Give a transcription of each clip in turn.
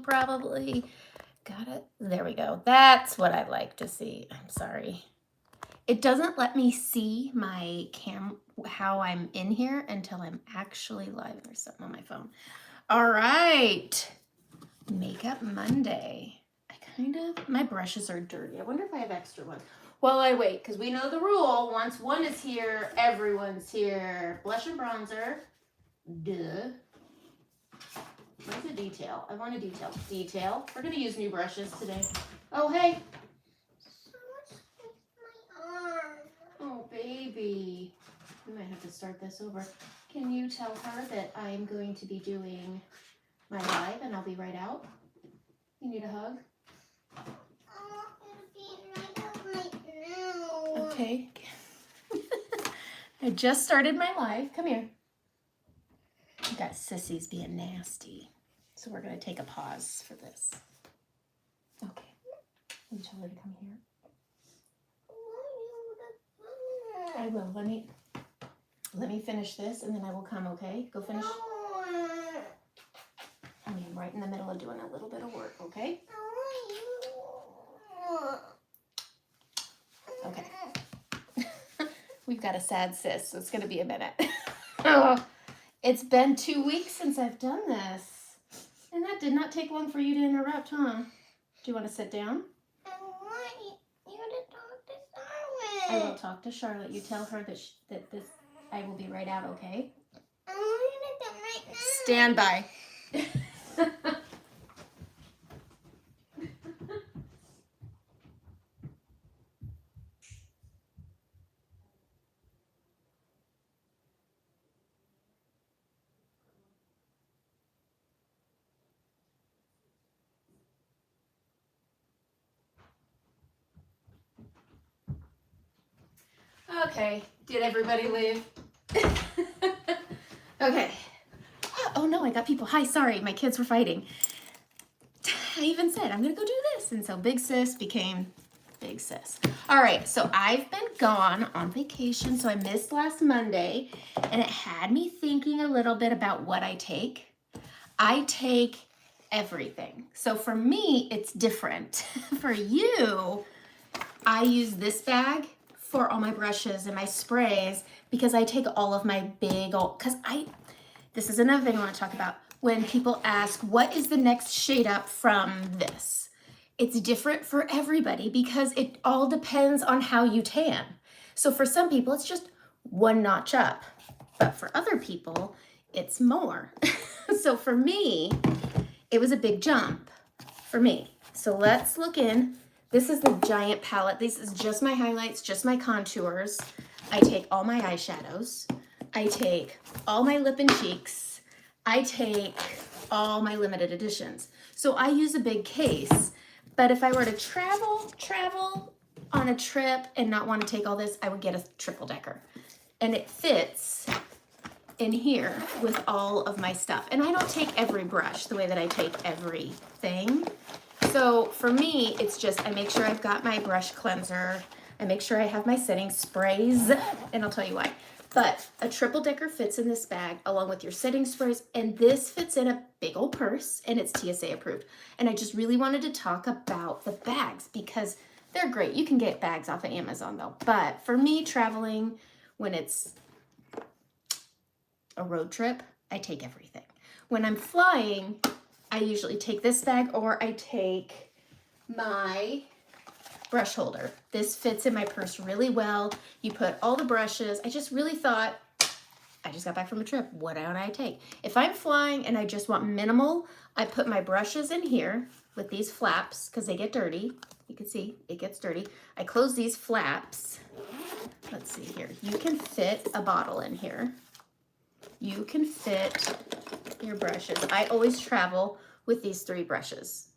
probably. Got it. There we go. That's what I like to see. I'm sorry. It doesn't let me see my how I'm in here until I'm actually live. There's something on my phone. All right. Makeup Monday. My brushes are dirty. I wonder if I have extra ones. While I wait, because we know the rule. Once one is here, everyone's here. Blush and bronzer. Duh. Where's the detail? I want a detail. Detail. We're going to use new brushes today. Oh, hey. Oh, baby. We might have to start this over. Can you tell her that I'm going to be doing my live and I'll be right out? You need a hug? Okay. I just started my live. Come here. You got sissies being nasty. So we're going to take a pause for this. Okay. Will you tell her to come here? I will. Let me finish this and then I will come, okay? Go finish. I mean, right in the middle of doing a little bit of work, okay? Okay. We've got a sad sis, so it's going to be a minute. It's been 2 weeks since I've done this. And that did not take long for you to interrupt, huh? Do you want to sit down? I want you to talk to Charlotte. I will talk to Charlotte. You tell her that I will be right out, okay? I want you to come right now. Stand by. Okay, did everybody leave? Okay. Oh no, I got people. Hi, sorry, my kids were fighting. I even said, I'm gonna go do this. And so big sis became big sis. All right, so I've been gone on vacation, so I missed last Monday, and it had me thinking a little bit about what I take. I take everything. So for me, it's different. For you, I use this bag for all my brushes and my sprays because I take all of my big old, this is another thing I want to talk about. When people ask, what is the next shade up from this? It's different for everybody because it all depends on how you tan. So for some people, it's just one notch up. But for other people, it's more. So for me, it was a big jump for me. So let's look in. This is the giant palette. This is just my highlights, just my contours. I take all my eyeshadows. I take all my lip and cheeks. I take all my limited editions. So I use a big case, but if I were to travel on a trip and not want to take all this, I would get a triple decker. And it fits in here with all of my stuff. And I don't take every brush the way that I take everything. So for me, it's just I make sure I've got my brush cleanser. I make sure I have my setting sprays, and I'll tell you why. But a triple decker fits in this bag along with your setting sprays, and this fits in a big old purse, and it's TSA approved. And I just really wanted to talk about the bags because they're great. You can get bags off of Amazon though. But for me, traveling when it's a road trip, I take everything. When I'm flying, I usually take this bag or I take my brush holder. This fits in my purse really well. You put all the brushes. I just really thought, I just got back from a trip. What don't I take? If I'm flying and I just want minimal, I put my brushes in here with these flaps because they get dirty. You can see it gets dirty. I close these flaps. Let's see here. You can fit a bottle in here. You can fit your brushes. I always travel with these 3 brushes.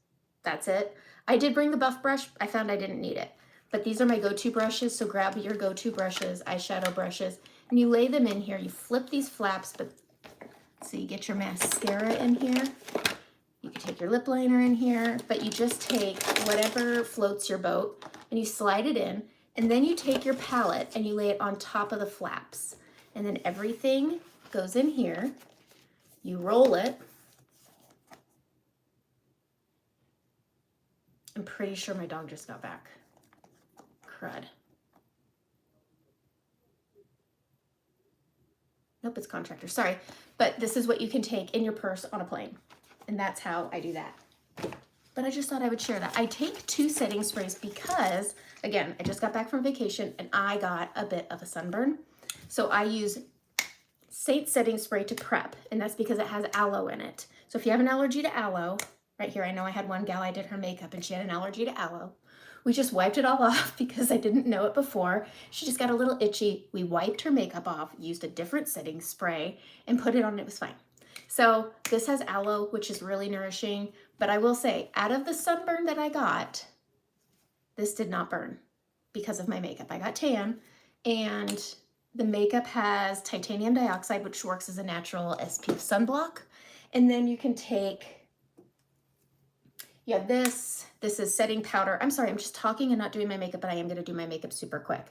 That's it. I did bring the buff brush. I found I didn't need it. But these are my go-to brushes, so grab your go-to brushes, eyeshadow brushes, and you lay them in here. You flip these flaps, but so you get your mascara in here. You can take your lip liner in here, but you just take whatever floats your boat and you slide it in, and then you take your palette and you lay it on top of the flaps. And then everything goes in here. You roll it. I'm pretty sure my dog just got back. Crud. Nope, it's contractor, sorry. But this is what you can take in your purse on a plane. And that's how I do that. But I just thought I would share that. I take 2 setting sprays because, again, I just got back from vacation and I got a bit of a sunburn. So I use Saint setting spray to prep, and that's because it has aloe in it. So if you have an allergy to aloe, right here, I know I had one gal, I did her makeup and she had an allergy to aloe. We just wiped it all off because I didn't know it before. She just got a little itchy. We wiped her makeup off, used a different setting spray, and put it on and it was fine. So this has aloe, which is really nourishing. But I will say, out of the sunburn that I got, this did not burn because of my makeup. I got tan, and the makeup has titanium dioxide, which works as a natural SPF sunblock. And then you can take, yeah, this is setting powder. I'm sorry, I'm just talking and not doing my makeup, but I am going to do my makeup super quick.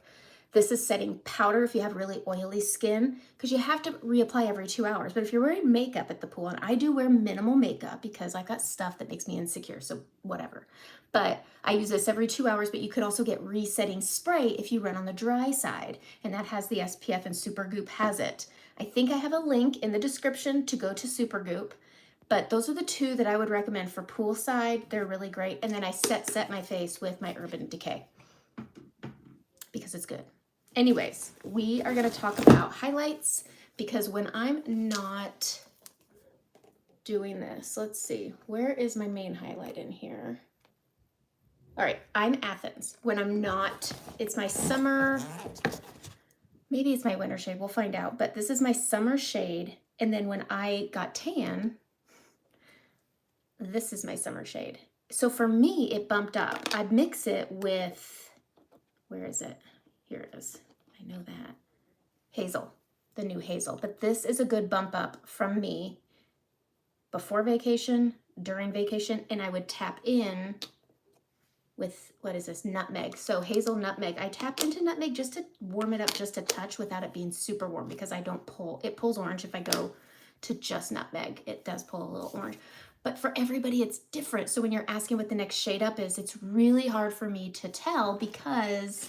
This is setting powder if you have really oily skin, because you have to reapply every 2 hours. But if you're wearing makeup at the pool, and I do wear minimal makeup because I got stuff that makes me insecure, so whatever. But I use this every 2 hours, but you could also get resetting spray if you run on the dry side, and that has the SPF, and Supergoop has it. I think I have a link in the description to go to Supergoop, but those are the 2 that I would recommend for poolside. They're really great. And then I set my face with my Urban Decay because it's good. Anyways, we are going to talk about highlights because when I'm not doing this, let's see, where is my main highlight in here? All right, I'm Athens. When I'm not, it's my summer, maybe it's my winter shade, we'll find out, but this is my summer shade. And then when I got tan, this is my summer shade. So for me, it bumped up. I'd mix it with, where is it? Here it is. I know that. Hazel, the new Hazel. But this is a good bump up from me before vacation, during vacation, and I would tap in with, what is this, nutmeg. So Hazel Nutmeg. I tapped into nutmeg just to warm it up just a touch without it being super warm because I don't pull. It pulls orange if I go to just nutmeg. It does pull a little orange. But for everybody, it's different. So when you're asking what the next shade up is, it's really hard for me to tell because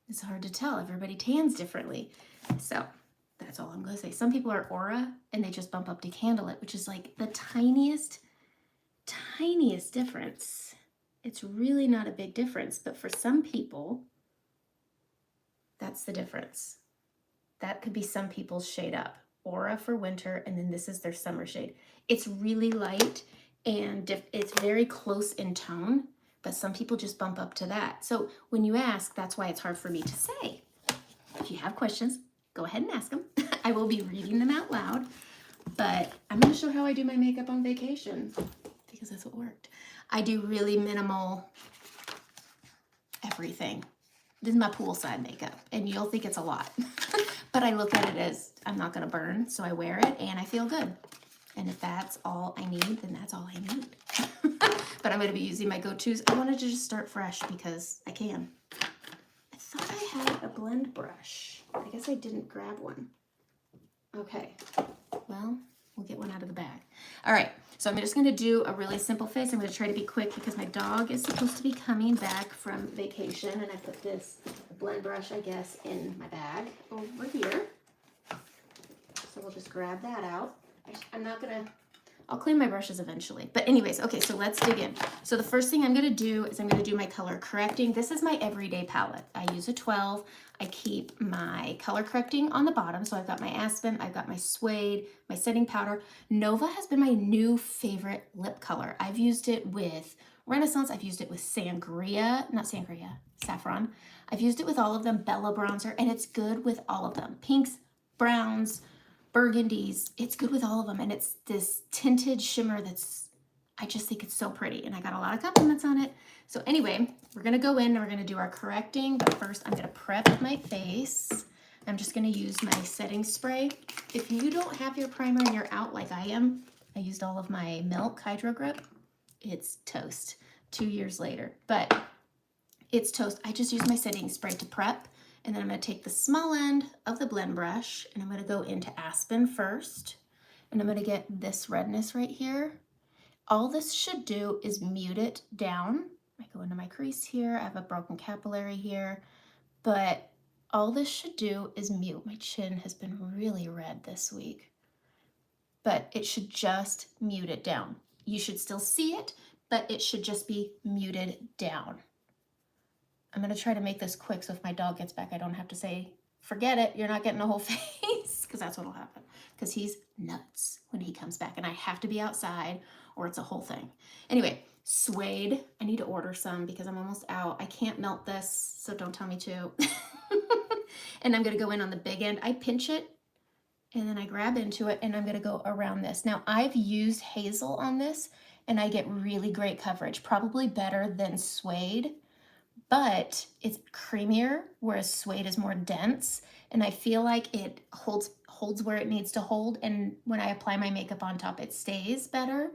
it's hard to tell. Everybody tans differently. So that's all I'm going to say. Some people are Aura and they just bump up to Candlelit, which is like the tiniest difference. It's really not a big difference, but for some people, that's the difference. That could be some people's shade up. Aura for winter, and then this is their summer shade. It's really light and it's very close in tone, but some people just bump up to that. So when you ask, that's why it's hard for me to say. If you have questions, go ahead and ask them. I will be reading them out loud, but I'm going to show how I do my makeup on vacation because that's what worked. I do really minimal everything. This is my poolside makeup, and you'll think it's a lot. But I look at it as I'm not going to burn, so I wear it, and I feel good. And if that's all I need, then that's all I need. But I'm going to be using my go-tos. I wanted to just start fresh because I can. I thought I had a blend brush. I guess I didn't grab one. Okay, well, we'll get one out of the bag. All right, so I'm just going to do a really simple face. I'm going to try to be quick because my dog is supposed to be coming back from vacation, and I put this blend brush, I guess, in my bag over here. So we'll just grab that out. I'm not going to, I'll clean my brushes eventually. But anyways, okay, so let's dig in. So the first thing I'm going to do is I'm going to do my color correcting. This is my everyday palette. I use a 12. I keep my color correcting on the bottom. So I've got my Aspen, I've got my Suede, my setting powder. Nova has been my new favorite lip color. I've used it with Renaissance. I've used it with Saffron. I've used it with all of them, Bella Bronzer, and it's good with all of them. Pinks, browns, burgundies, it's good with all of them. And it's this tinted shimmer that's, I just think it's so pretty. And I got a lot of compliments on it. So anyway, we're going to go in and we're going to do our correcting. But first, I'm going to prep my face. I'm just going to use my setting spray. If you don't have your primer and you're out like I am, I used all of my Milk Hydro Grip. It's toast 2 years later. But it's toast. I just use my setting spray to prep. And then I'm going to take the small end of the blend brush and I'm going to go into Aspen first. And I'm going to get this redness right here. All this should do is mute it down. I go into my crease here. I have a broken capillary here, but all this should do is mute. My chin has been really red this week, but it should just mute it down. You should still see it, but it should just be muted down. I'm gonna try to make this quick so if my dog gets back, I don't have to say, forget it, you're not getting a whole face, because that's what'll happen. Because he's nuts when he comes back, and I have to be outside or it's a whole thing. Anyway, suede, I need to order some because I'm almost out. I can't melt this, so don't tell me to. And I'm gonna go in on the big end. I pinch it and then I grab into it and I'm gonna go around this. Now I've used hazel on this and I get really great coverage, probably better than suede, but it's creamier, whereas suede is more dense. And I feel like it holds where it needs to hold. And when I apply my makeup on top, it stays better.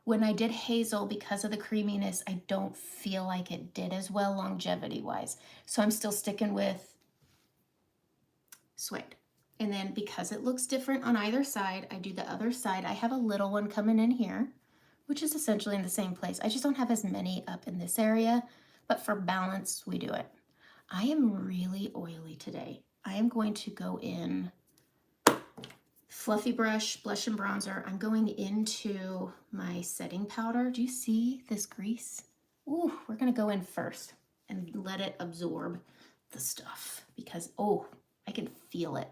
When I did hazel, because of the creaminess, I don't feel like it did as well longevity wise. So I'm still sticking with suede. And then because it looks different on either side, I do the other side. I have a little one coming in here, which is essentially in the same place. I just don't have as many up in this area, but for balance, we do it. I am really oily today. I am going to go in fluffy brush, blush and bronzer. I'm going into my setting powder. Do you see this grease? Ooh, we're gonna go in first and let it absorb the stuff because, oh, I can feel it.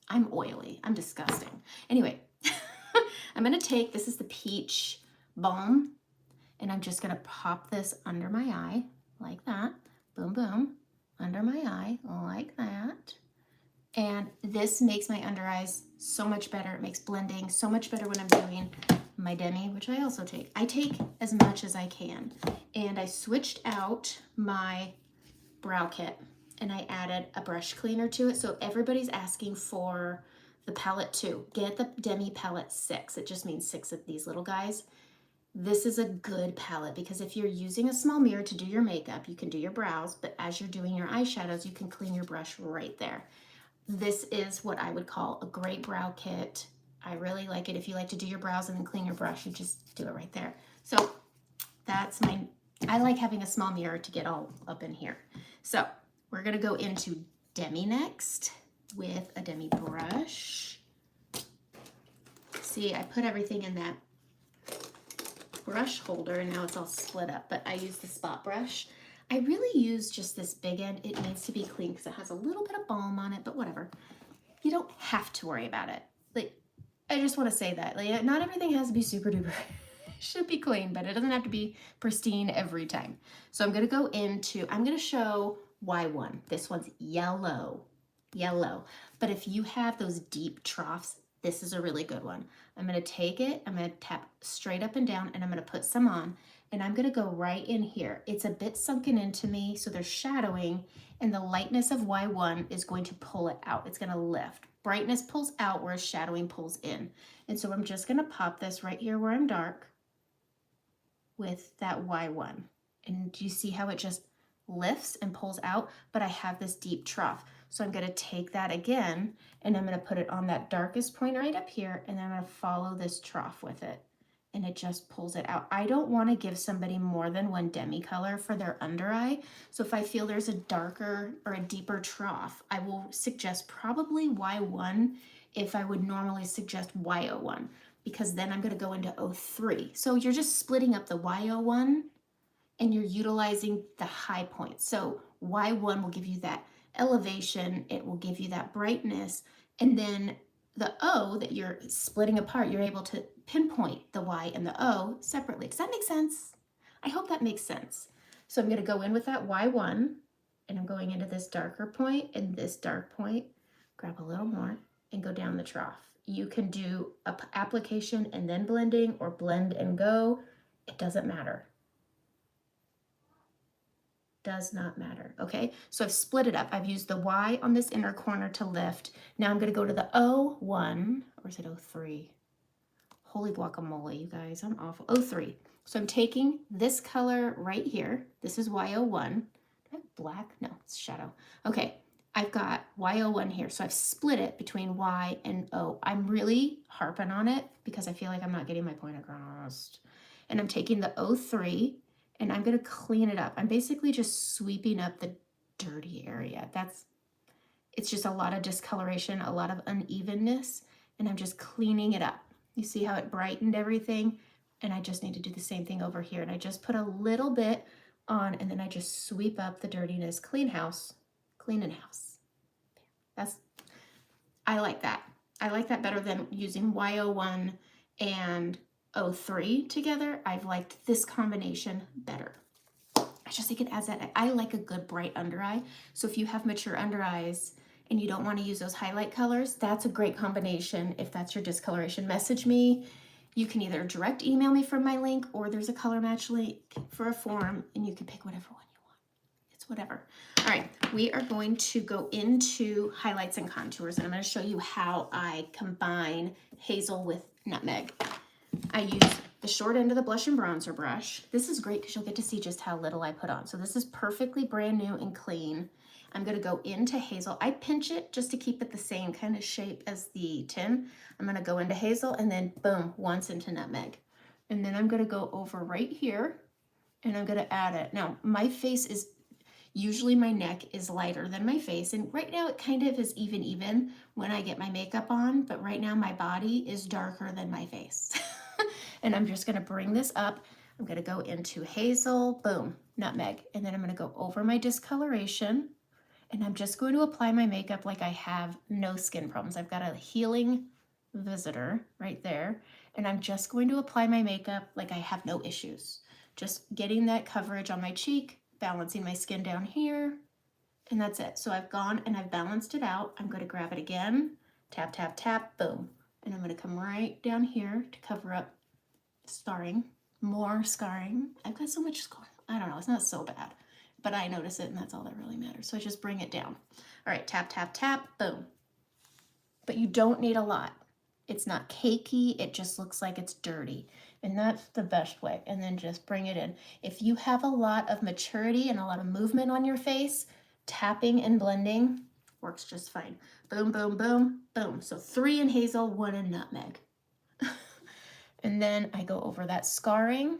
I'm oily, I'm disgusting. Anyway, I'm gonna take, this is the Peach Balm, and I'm just gonna pop this under my eye like that. Boom, boom, under my eye like that. And this makes my under eyes so much better. It makes blending so much better when I'm doing my demi, which I also take. I take as much as I can. And I switched out my brow kit and I added a brush cleaner to it. So everybody's asking for the palette too. Get the Demi Palette 6. It just means 6 of these little guys. This is a good palette because if you're using a small mirror to do your makeup, you can do your brows, but as you're doing your eyeshadows, you can clean your brush right there. This is what I would call a great brow kit. I really like it. If you like to do your brows and then clean your brush, you just do it right there. So that's I like having a small mirror to get all up in here. So we're gonna go into Demi next with a Demi brush. See, I put everything in that brush holder and now it's all split up, but I use the spot brush. I really use just this big end. It needs to be clean because it has a little bit of balm on it, but whatever. You don't have to worry about it. Like, I just want to say that. Like, not everything has to be super duper. It should be clean, but it doesn't have to be pristine every time. So I'm going to go into, I'm going to show Y1. This one's yellow. But if you have those deep troughs, this is a really good one. I'm going to take it, I'm going to tap straight up and down, and I'm going to put some on. And I'm going to go right in here. It's a bit sunken into me, so there's shadowing, and the lightness of Y1 is going to pull it out. It's going to lift. Brightness pulls out, whereas shadowing pulls in. And so I'm just going to pop this right here where I'm dark with that Y1. And do you see how it just lifts and pulls out? But I have this deep trough. So I'm going to take that again, and I'm going to put it on that darkest point right up here, and then I'm going to follow this trough with it. And it just pulls it out. I don't want to give somebody more than one demi color for their under eye. So if I feel there's a darker or a deeper trough, I will suggest probably Y1 if I would normally suggest Y01, because then I'm going to go into 03. So you're just splitting up the Y01 and you're utilizing the high points. So Y1 will give you that elevation, it will give you that brightness, and then the O that you're splitting apart, you're able to pinpoint the Y and the O separately. Does that make sense? I hope that makes sense. So I'm going to go in with that Y1, and I'm going into this darker point and this dark point, grab a little more, and go down the trough. You can do application and then blending, or blend and go. It doesn't matter. Does not matter. Okay, so I've split it up. I've used the Y on this inner corner to lift. Now I'm going to go to the O1, or is it 03? Holy guacamole, you guys, I'm awful. 03. So I'm taking this color right here. This is Y01. Do I have black? No, it's shadow. Okay, I've got Y01 here. So I've split it between Y and O. I'm really harping on it because I feel like I'm not getting my point across. and I'm taking the 03 and I'm going to clean it up. I'm basically just sweeping up the dirty area. It's just a lot of discoloration, a lot of unevenness, and I'm just cleaning it up. You see how it brightened everything? And I just need to do the same thing over here. And I just put a little bit on, and then I just sweep up the dirtiness. Clean house, cleaning house. I like that. I like that better than using Y01 and 03 together. I've liked this combination better. I just think it adds that. I like a good bright under eye. So if you have mature under eyes and you don't want to use those highlight colors, that's a great combination. If that's your discoloration, message me. You can either direct email me from my link, or there's a color match link for a form, and you can pick whatever one you want. It's whatever. All right, we are going to go into highlights and contours, and I'm going to show you how I combine Hazel with Nutmeg. I use the short end of the blush and bronzer brush. This is great because you'll get to see just how little I put on. So this is perfectly brand new and clean. I'm going to go into Hazel. I pinch it just to keep it the same kind of shape as the tin. I'm going to go into Hazel and then boom, once into Nutmeg. And then I'm going to go over right here and I'm going to add it. Now my face is, usually my neck is lighter than my face. And right now it kind of is even when I get my makeup on. But right now my body is darker than my face. And I'm just going to bring this up. I'm going to go into Hazel, boom, Nutmeg. And then I'm going to go over my discoloration. And I'm just going to apply my makeup like I have no skin problems. I've got a healing visitor right there. And I'm just going to apply my makeup like I have no issues. Just getting that coverage on my cheek, balancing my skin down here. And that's it. So I've gone and I've balanced it out. I'm going to grab it again, tap, tap, tap, boom. And I'm going to come right down here to cover up scarring, more scarring. I've got so much scar. I don't know, it's not so bad, but I notice it and that's all that really matters. So I just bring it down. All right, tap, tap, tap, boom. But you don't need a lot. It's not cakey, it just looks like it's dirty. And that's the best way. And then just bring it in. If you have a lot of maturity and a lot of movement on your face, tapping and blending works just fine. Boom, boom, boom, boom. So 3 in Hazel, 1 in Nutmeg. And then I go over that scarring.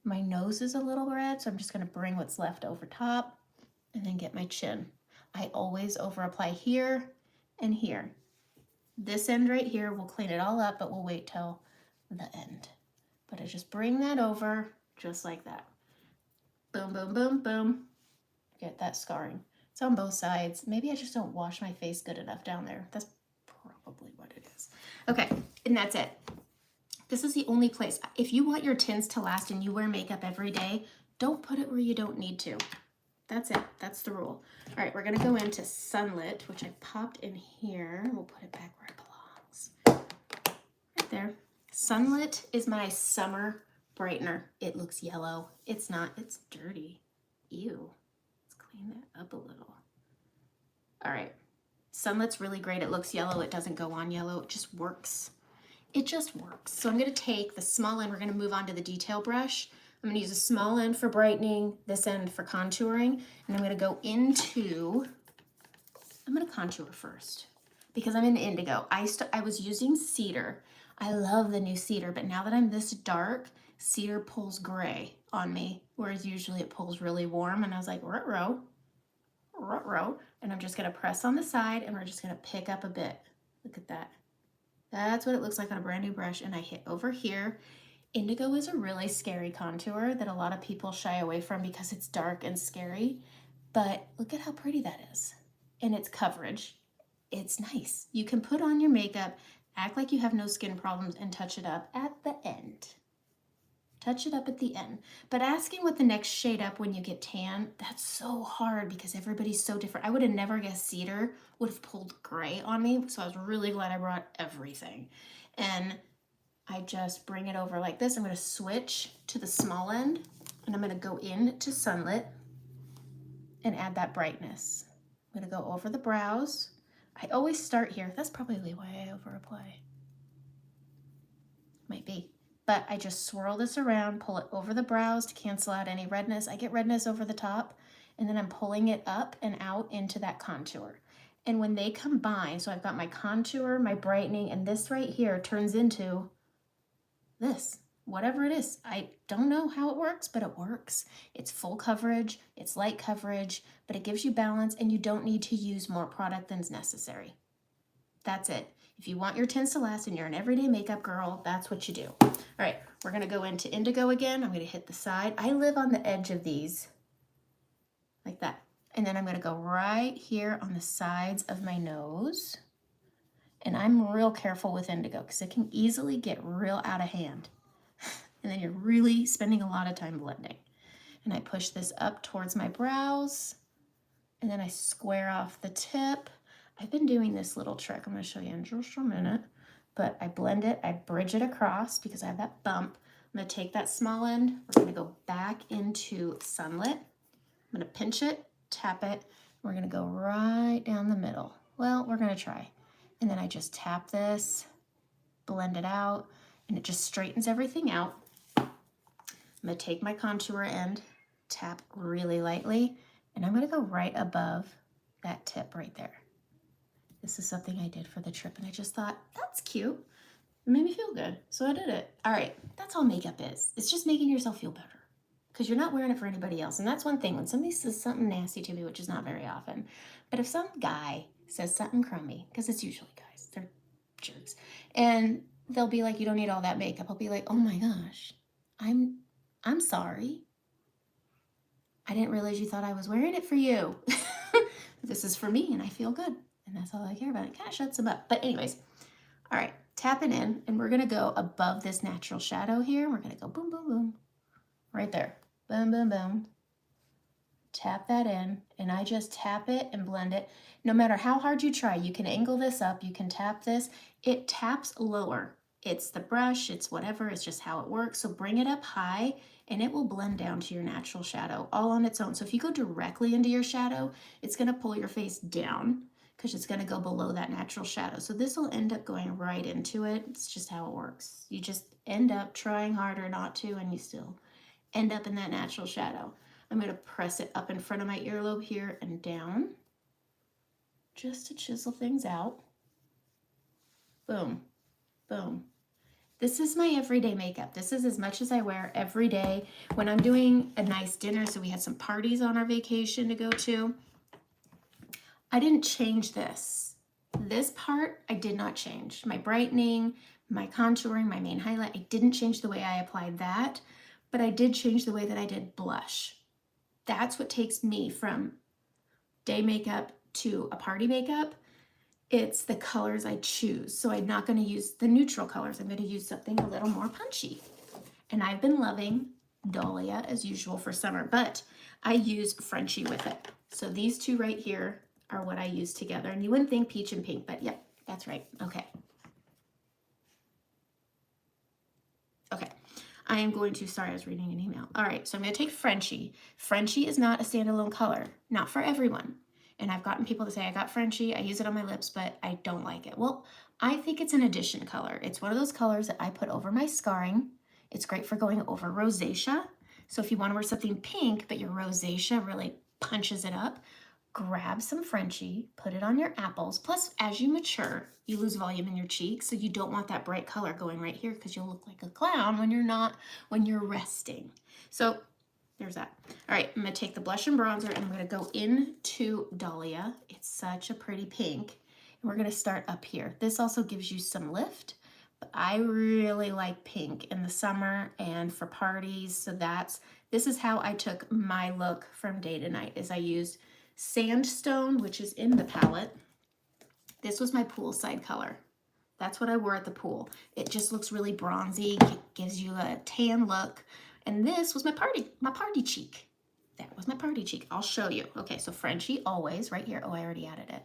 My nose is a little red, so I'm just going to bring what's left over top and then get my chin. I always over apply here and here. This end right here, we'll clean it all up, but we'll wait till the end. But I just bring that over just like that. Boom, boom, boom, boom. Get that scarring. It's on both sides. Maybe I just don't wash my face good enough down there. That's probably what it is. Okay, and that's it. This is the only place. If you want your tints to last and you wear makeup every day, don't put it where you don't need to. That's it. That's the rule. All right, we're going to go into Sunlit, which I popped in here. We'll put it back where it belongs. Right there. Sunlit is my summer brightener. It looks yellow. It's not. It's dirty. Ew. Let's clean that up a little. All right. Sunlit's really great. It looks yellow. It doesn't go on yellow. It just works. It just works. So I'm going to take the small end. We're going to move on to the detail brush. I'm going to use a small end for brightening, this end for contouring, and I'm going to go into, I'm going to contour first because I'm in indigo. I was using cedar. I love the new cedar, but now that I'm this dark, cedar pulls gray on me, whereas usually it pulls really warm, and I was like, ruh-roh, ruh-roh, and I'm just going to press on the side, and we're just going to pick up a bit. Look at that. That's what it looks like on a brand new brush, and I hit over here. Indigo is a really scary contour that a lot of people shy away from because it's dark and scary, but look at how pretty that is. And its coverage, it's nice. You can put on your makeup, act like you have no skin problems, and touch it up at the end. Touch it up at the end. But asking what the next shade up when you get tan, that's so hard because everybody's so different. I would have never guessed cedar would have pulled gray on me, so I was really glad I brought everything. And I just bring it over like this. I'm going to switch to the small end, and I'm going to go into Sunlit and add that brightness. I'm going to go over the brows. I always start here. That's probably why I over apply. Might be. But I just swirl this around, pull it over the brows to cancel out any redness. I get redness over the top, and then I'm pulling it up and out into that contour. And when they combine, so I've got my contour, my brightening, and this right here turns into this. whatever it is. I don't know how it works, but it works. It's full coverage, it's light coverage, but it gives you balance and you don't need to use more product than's necessary. That's it. If you want your tints to last and you're an everyday makeup girl, that's what you do. All right, we're gonna go into indigo again. I'm gonna hit the side. I live on the edge of these, like that. And then I'm gonna go right here on the sides of my nose. And I'm real careful with indigo because it can easily get real out of hand. And then you're really spending a lot of time blending. And I push this up towards my brows. And then I square off the tip. I've been doing this little trick. I'm going to show you in just a minute. But I blend it. I bridge it across because I have that bump. I'm going to take that small end. We're going to go back into Sunlit. I'm going to pinch it, tap it. We're going to go right down the middle. Well, we're going to try. And then I just tap this, blend it out, and it just straightens everything out. I'm gonna take my contour end, tap really lightly, and I'm gonna go right above that tip right there. This is something I did for the trip, and I just thought, that's cute. It made me feel good, so I did it. All right, that's all makeup is. It's just making yourself feel better because you're not wearing it for anybody else. And that's one thing, when somebody says something nasty to me, which is not very often, but if some guy says something crummy, because it's usually guys, they're jerks, and they'll be like, you don't need all that makeup. I'll be like, oh my gosh, I'm sorry. I didn't realize you thought I was wearing it for you. This is for me and I feel good. And that's all I care about. It kind of shuts them up. But anyways, all right, tap it in and we're gonna go above this natural shadow here. We're gonna go boom, boom, boom, right there. Boom, boom, boom. Tap that in, and I just tap it and blend it. No matter how hard you try, you can angle this up, you can tap this. It taps lower. It's the brush, it's whatever, it's just how it works. So bring it up high and it will blend down to your natural shadow all on its own. So if you go directly into your shadow, it's gonna pull your face down because it's gonna go below that natural shadow. So this will end up going right into it. It's just how it works. You just end up trying harder not to, and you still end up in that natural shadow. I'm going to press it up in front of my earlobe here and down just to chisel things out. Boom, boom. This is my everyday makeup. This is as much as I wear every day. When I'm doing a nice dinner, so we had some parties on our vacation to go to, I didn't change this. This part I did not change. My brightening, my contouring, my main highlight, I didn't change the way I applied that, but I did change the way that I did blush. That's what takes me from day makeup to a party makeup. It's the colors I choose. So I'm not going to use the neutral colors. I'm going to use something a little more punchy. And I've been loving Dahlia as usual for summer, but I use Frenchie with it. So these two right here are what I use together. And you wouldn't think peach and pink, but yep, that's right. Okay. Okay. I am going to, sorry, I was reading an email. All right, so I'm going to take Frenchie. Frenchie is not a standalone color, not for everyone. And I've gotten people to say, I got Frenchie, I use it on my lips, but I don't like it. Well, I think it's an addition color. It's one of those colors that I put over my scarring. It's great for going over rosacea. So if you want to wear something pink, but your rosacea really punches it up, grab some Frenchie, put it on your apples. Plus, as you mature, you lose volume in your cheeks, so you don't want that bright color going right here because you'll look like a clown when you're resting. So there's that. All right, I'm gonna take the blush and bronzer and I'm gonna go into Dahlia. It's such a pretty pink. And we're gonna start up here. This also gives you some lift, but I really like pink in the summer and for parties. So this is how I took my look from day to night, is I used Sandstone, which is in the palette. This was my poolside color. That's what I wore at the pool. It just looks really bronzy, gives you a tan look. And this was my party cheek. That was my party cheek. I'll show you. Okay, so Frenchie always right here. Oh, I already added it.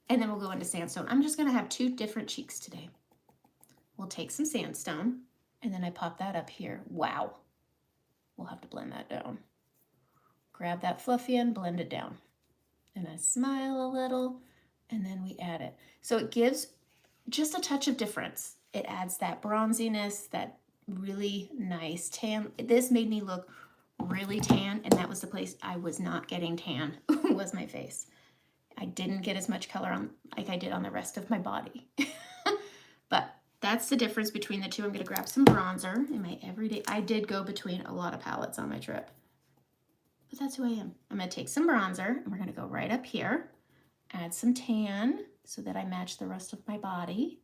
And then we'll go into Sandstone. I'm just gonna have two different cheeks today. We'll take some Sandstone and then I pop that up here. Wow. We'll have to blend that down. Grab that fluffy end, blend it down. And I smile a little, and then we add it. So it gives just a touch of difference. It adds that bronziness, that really nice tan. This made me look really tan, and that was the place I was not getting tan, was my face. I didn't get as much color on like I did on the rest of my body. But that's the difference between the two. I'm going to grab some bronzer in my everyday. I did go between a lot of palettes on my trip, but that's who I am. I'm going to take some bronzer and we're going to go right up here, add some tan so that I match the rest of my body.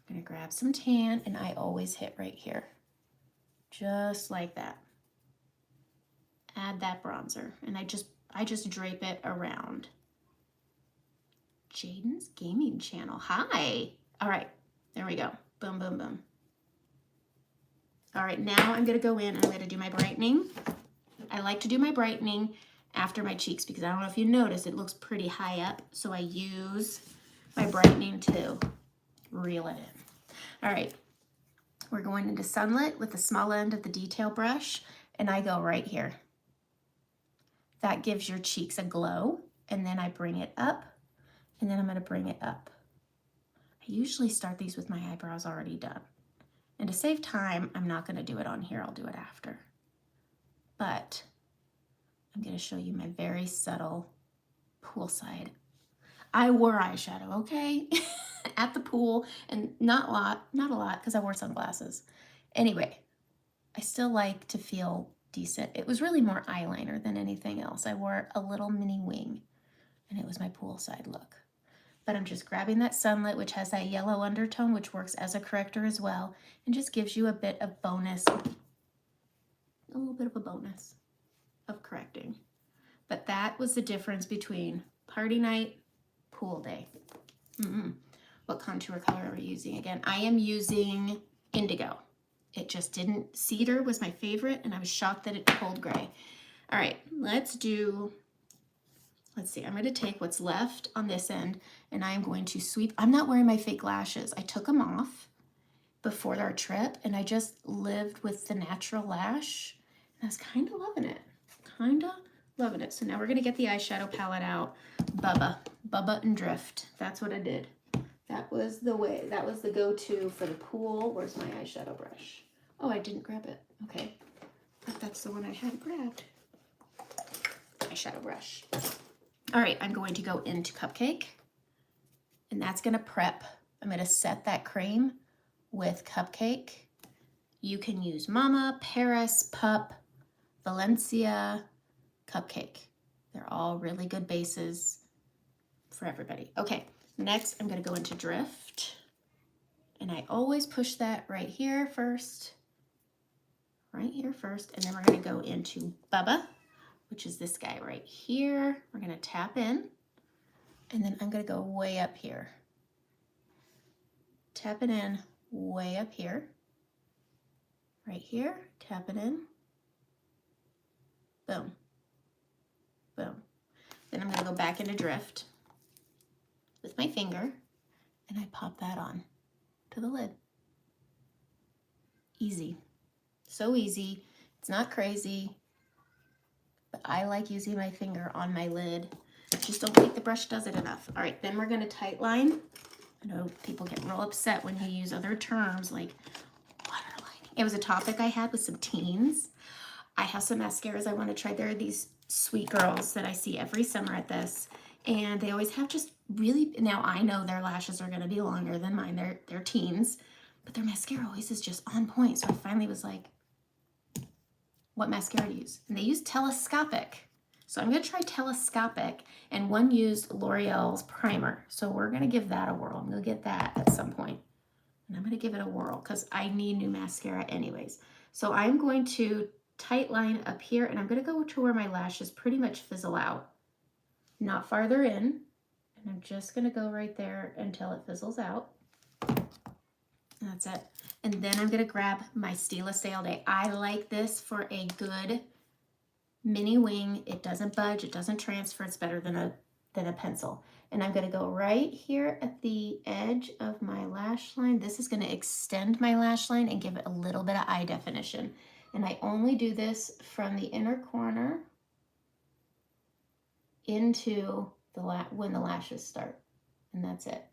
I'm going to grab some tan and I always hit right here, just like that. Add that bronzer and I just drape it around. Jaden's Gaming Channel. Hi. All right, there we go. Boom, boom, boom. All right, now I'm gonna go in and I'm gonna do my brightening. I like to do my brightening after my cheeks because I don't know if you notice, it looks pretty high up. So I use my brightening to reel it in. All right, we're going into Sunlit with the small end of the detail brush and I go right here. That gives your cheeks a glow and then I bring it up and then I'm gonna bring it up. I usually start these with my eyebrows already done. And to save time, I'm not gonna do it on here, I'll do it after. But I'm gonna show you my very subtle poolside. I wore eyeshadow, okay? At the pool, and not a lot, because I wore sunglasses. Anyway, I still like to feel decent. It was really more eyeliner than anything else. I wore a little mini wing, and it was my poolside look. But I'm just grabbing that Sunlit, which has that yellow undertone, which works as a corrector as well, and just gives you a bit of bonus, a little bit of a bonus of correcting. But that was the difference between party night, pool day. What contour color are we using again? I am using Indigo. It just didn't, Cedar was my favorite, and I was shocked that it pulled gray. All right, let's see, I'm going to take what's left on this end and I am going to sweep. I'm not wearing my fake lashes. I took them off before our trip and I just lived with the natural lash. And I was kind of loving it. So now we're going to get the eyeshadow palette out. Bubba and Drift. That's what I did. That was the way. That was the go-to for the pool. Where's my eyeshadow brush? Oh, I didn't grab it. Okay. But that's the one I had grabbed. Eyeshadow brush. All right, I'm going to go into Cupcake, and that's gonna prep. I'm gonna set that cream with Cupcake. You can use Mama, Paris, Pup, Valencia, Cupcake. They're all really good bases for everybody. Okay, next I'm gonna go into Drift, and I always push that right here first, and then we're gonna go into Bubba, which is this guy right here. We're gonna tap in, and then I'm gonna go way up here. Tap it in way up here. Right here, tap it in. Boom, boom. Then I'm gonna go back into Drift with my finger, and I pop that on to the lid. Easy, so easy. It's not crazy. But I like using my finger on my lid. Just don't think the brush does it enough. All right, then we're gonna tight line. I know people get real upset when you use other terms like waterlining. It was a topic I had with some teens. I have some mascaras I wanna try. There are these sweet girls that I see every summer at this, and they always have just really, now I know their lashes are gonna be longer than mine, they're teens, but their mascara always is just on point. So I finally was like, what mascara to use? And they use Telescopic. So I'm gonna try Telescopic, and one used L'Oreal's primer. So we're gonna give that a whirl. I'm gonna get that at some point. And I'm gonna give it a whirl because I need new mascara anyways. So I'm going to tight line up here, and I'm gonna go to where my lashes pretty much fizzle out. Not farther in, and I'm just gonna go right there until it fizzles out. That's it. And then I'm gonna grab my Stila Stay All Day. I like this for a good mini wing. It doesn't budge, it doesn't transfer. It's better than a pencil. And I'm gonna go right here at the edge of my lash line. This is gonna extend my lash line and give it a little bit of eye definition. And I only do this from the inner corner into when the lashes start. And that's it.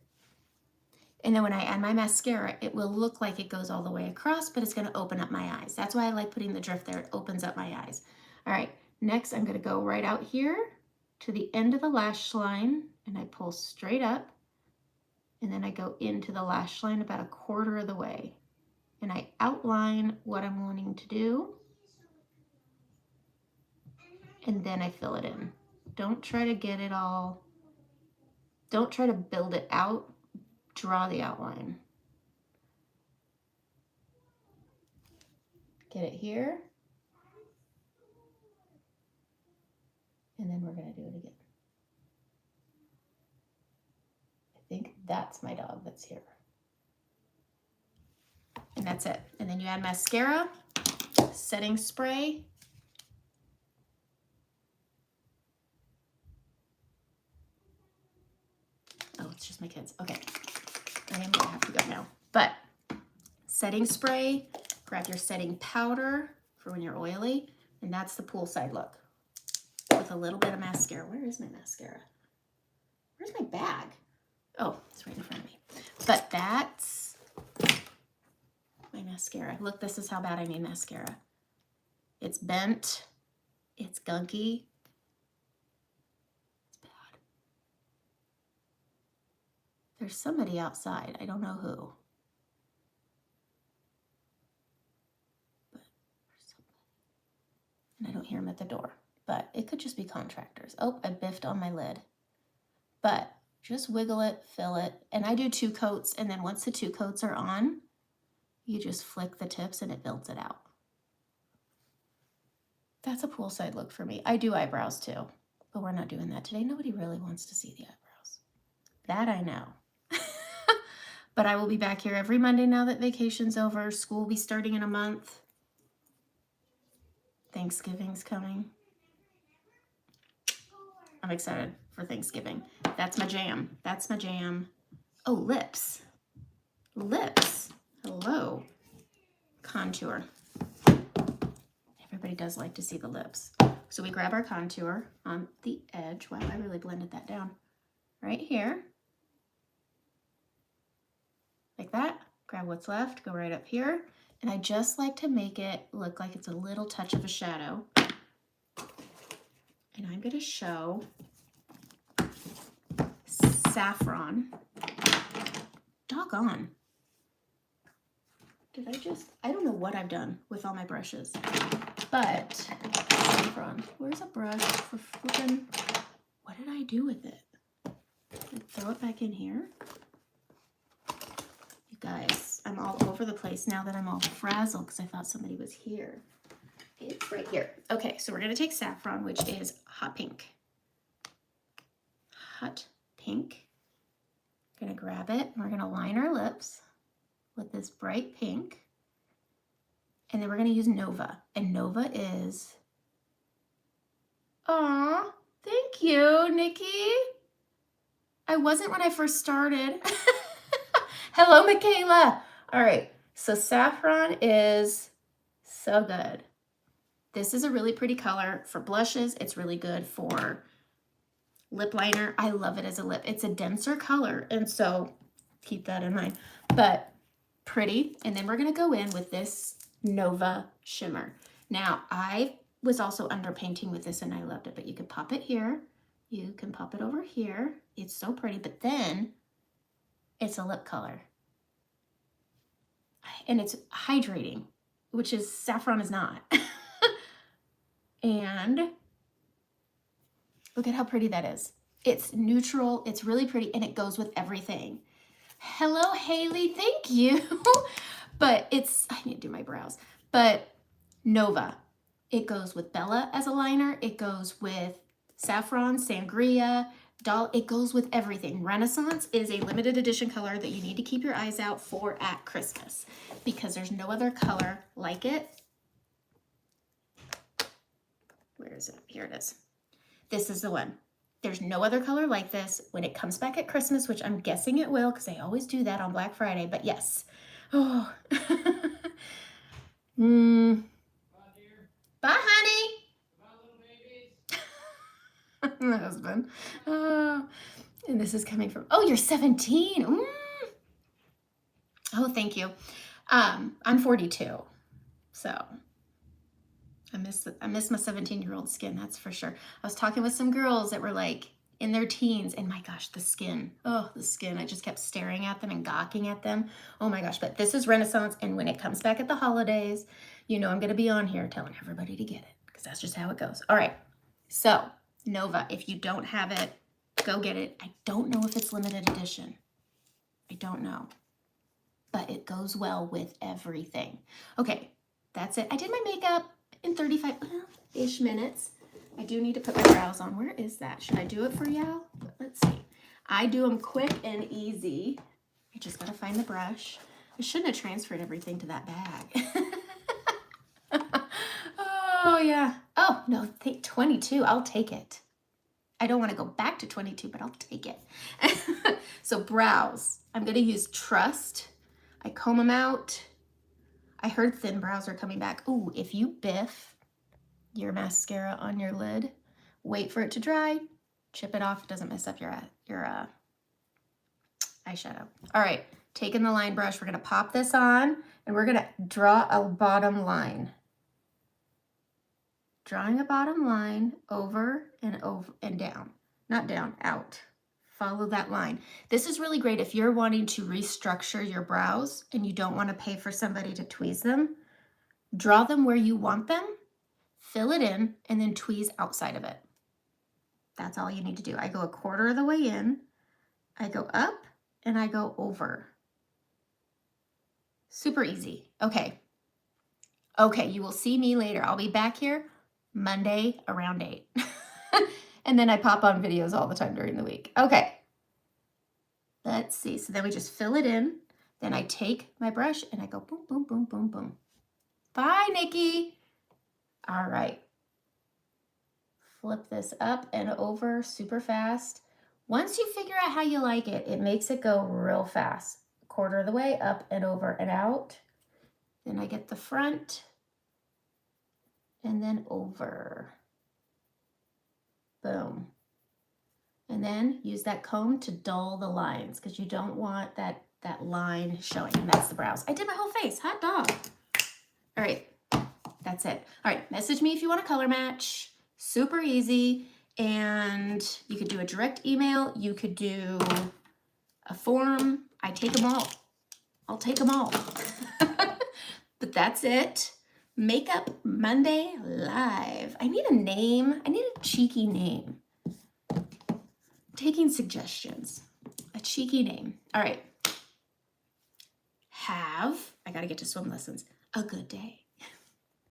And then when I add my mascara, it will look like it goes all the way across, but it's gonna open up my eyes. That's why I like putting the Drift there. It opens up my eyes. All right, next I'm gonna go right out here to the end of the lash line, and I pull straight up, and then I go into the lash line about a quarter of the way. And I outline what I'm wanting to do. And then I fill it in. Don't try to get it all, don't try to build it out. Draw the outline. Get it here. And then we're gonna do it again. I think that's my dog that's here. And that's it. And then you add mascara, setting spray. Oh, it's just my kids. Okay, I am gonna have to go now. But setting spray, grab your setting powder for when you're oily, and that's the poolside look with a little bit of mascara. Where is my mascara? Where's my bag? Oh, it's right in front of me. But that's my mascara. Look, this is how bad I need mascara. It's bent. It's gunky. It's bad. There's somebody outside. I don't know who. But there's somebody. And I don't hear him at the door. But it could just be contractors. Oh, I biffed on my lid. But just wiggle it, fill it. And I do 2 coats. And then once the 2 coats are on, you just flick the tips and it builds it out. That's a poolside look for me. I do eyebrows too, but we're not doing that today. Nobody really wants to see the eyebrows. That I know. But I will be back here every Monday now that vacation's over. School will be starting in a month. Thanksgiving's coming. I'm excited for Thanksgiving. That's my jam. That's my jam. Oh, lips. Lips. Hello. Contour. Everybody does like to see the lips. So we grab our contour on the edge. Wow, I really blended that down. Right here. Like that. Grab what's left, go right up here. And I just like to make it look like it's a little touch of a shadow. And I'm gonna show saffron. Doggone. Did I don't know what I've done with all my brushes, but saffron. Where's a brush for flipping? What did I do with it? Did I throw it back in here? You guys, I'm all over the place now that I'm all frazzled because I thought somebody was here. It's right here. Okay, so we're gonna take saffron, which is hot pink. Hot pink. Gonna grab it, and we're gonna line our lips with this bright pink. And then we're gonna use Nova. And Nova is, aw, thank you, Nikki. I wasn't when I first started. Hello, Michaela. All right, so saffron is so good. This is a really pretty color for blushes. It's really good for lip liner. I love it as a lip. It's a denser color, and so keep that in mind. But pretty. And then we're going to go in with this Nova shimmer. Now, I was also underpainting with this, and I loved it, but you can pop it here. You can pop it over here. It's so pretty, but then it's a lip color. And it's hydrating, which is saffron is not. And look at how pretty that is. It's neutral, it's really pretty, and it goes with everything. Hello, Haley, thank you. But I need to do my brows. But Nova, it goes with Bella as a liner. It goes with Saffron, Sangria, Doll. It goes with everything. Renaissance is a limited edition color that you need to keep your eyes out for at Christmas because there's no other color like it. Where is it? Here it is. This is the one. There's no other color like this. When it comes back at Christmas, which I'm guessing it will because they always do that on Black Friday, but yes. Oh. Bye, honey. Bye, my husband. Oh. And this is coming from, oh, you're 17. Oh, thank you. I'm 42, so I miss my 17-year-old skin, that's for sure. I was talking with some girls that were like, in their teens. And my gosh, the skin. Oh, the skin. I just kept staring at them and gawking at them. Oh my gosh, but this is Renaissance. And when it comes back at the holidays, you know I'm going to be on here telling everybody to get it because that's just how it goes. All right. So, Nova, if you don't have it, go get it. I don't know if it's limited edition. I don't know. But it goes well with everything. Okay, that's it. I did my makeup in 35-ish minutes. I do need to put my brows on. Where is that? Should I do it for y'all? Let's see. I do them quick and easy. I just gotta find the brush. I shouldn't have transferred everything to that bag. Oh, yeah. Oh, no, take 22. I'll take it. I don't want to go back to 22, but I'll take it. So brows. I'm going to use Trust. I comb them out. I heard thin brows are coming back. Ooh, if you biff your mascara on your lid, wait for it to dry, chip it off. It doesn't mess up your eyeshadow. All right, taking the line brush, we're going to pop this on, and we're going to draw a bottom line. Drawing a bottom line over and down. Not down, out. Follow that line. This is really great if you're wanting to restructure your brows and you don't want to pay for somebody to tweeze them. Draw them where you want them, fill it in, and then tweeze outside of it. That's all you need to do. I go a quarter of the way in, I go up, and I go over. Super easy. Okay. Okay, you will see me later. I'll be back here Monday around 8. And then I pop on videos all the time during the week. Okay. Let's see. So then we just fill it in. Then I take my brush and I go boom, boom, boom, boom, boom. Bye, Nikki. All right. Flip this up and over super fast. Once you figure out how you like it, it makes it go real fast. Quarter of the way, up and over and out. Then I get the front and then over. Boom. And then use that comb to dull the lines because you don't want that line showing. And that's the brows. I did my whole face. Hot dog. All right. That's it. All right. Message me if you want a color match. Super easy. And you could do a direct email. You could do a form. I take them all. I'll take them all. But that's it. Makeup Monday Live. I need a name. I need a cheeky name. Taking suggestions. A cheeky name. All right. I got to get to swim lessons. A good day.